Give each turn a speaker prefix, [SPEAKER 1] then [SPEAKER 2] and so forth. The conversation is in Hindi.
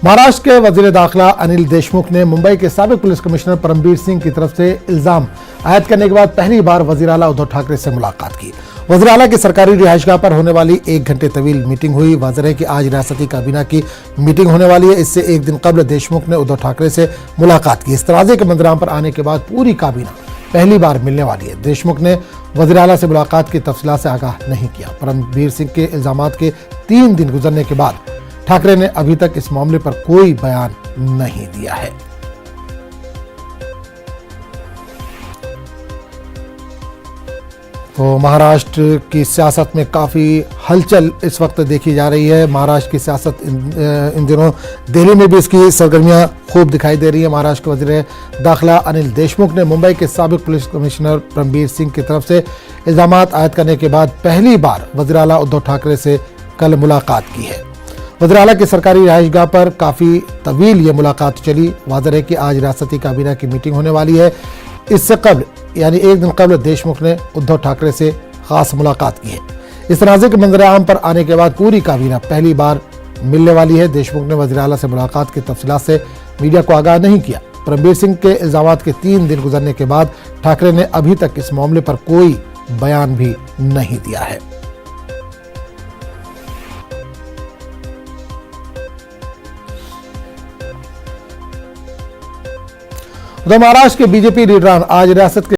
[SPEAKER 1] महाराष्ट्र के वजीर दाखिला अनिल देशमुख ने मुंबई के साबिक पुलिस कमिश्नर परमबीर सिंह की तरफ से इल्जाम आयद करने के बाद पहली बार वजीर आला उद्धव ठाकरे से मुलाकात की। वजीर आला की सरकारी रिहाइशगाह पर होने वाली 1 घंटे तवील मीटिंग हुई। वाज़ेह है कि आज रियासती काबीना की मीटिंग होने वाली है। इससे एक दिन कबल देशमुख ने उद्धव ठाकरे से मुलाकात की। इस तनाज़े के मंजराम पर आने के बाद पूरी काबीना पहली बार मिलने वाली है। देशमुख ने वज़ीर आला से मुलाकात की तफसीलात से आगाह नहीं किया। परमबीर सिंह के इल्जामात के 3 दिन गुजरने के बाद ठाकरे ने अभी तक इस मामले पर कोई बयान नहीं दिया है। तो महाराष्ट्र की सियासत में काफ़ी हलचल इस वक्त देखी जा रही है। महाराष्ट्र की सियासत इन दिनों दिल्ली में भी इसकी सरगर्मियां खूब दिखाई दे रही है। महाराष्ट्र के वज़ीर दाखिला अनिल देशमुख ने मुंबई के साबिक पुलिस कमिश्नर परमबीर सिंह की तरफ से इल्जामात आयद करने के बाद पहली बार वज़ीर आला उद्धव ठाकरे से कल मुलाकात की है। वज़ीर आला की सरकारी रिहाइशगाह पर काफ़ी तवील ये मुलाकात चली। वाज़ेह है कि आज रियासती काबीना की मीटिंग होने वाली है। इससे कबल यानी 1 दिन कबल देशमुख ने उद्धव ठाकरे से खास मुलाकात की है। इस तनाज़े के मंजर आम पर आने के बाद पूरी काबीना पहली बार मिलने वाली है। देशमुख ने वज़ीर आला से मुलाकात की तफसीलात से मीडिया को आगाह नहीं किया। परमबीर सिंह के इल्जामात के 3 दिन गुजरने के बाद ठाकरे ने अभी तक इस मामले पर कोई बयान भी नहीं दिया है। उधर महाराष्ट्र के बीजेपी लीडरान आज रियासत के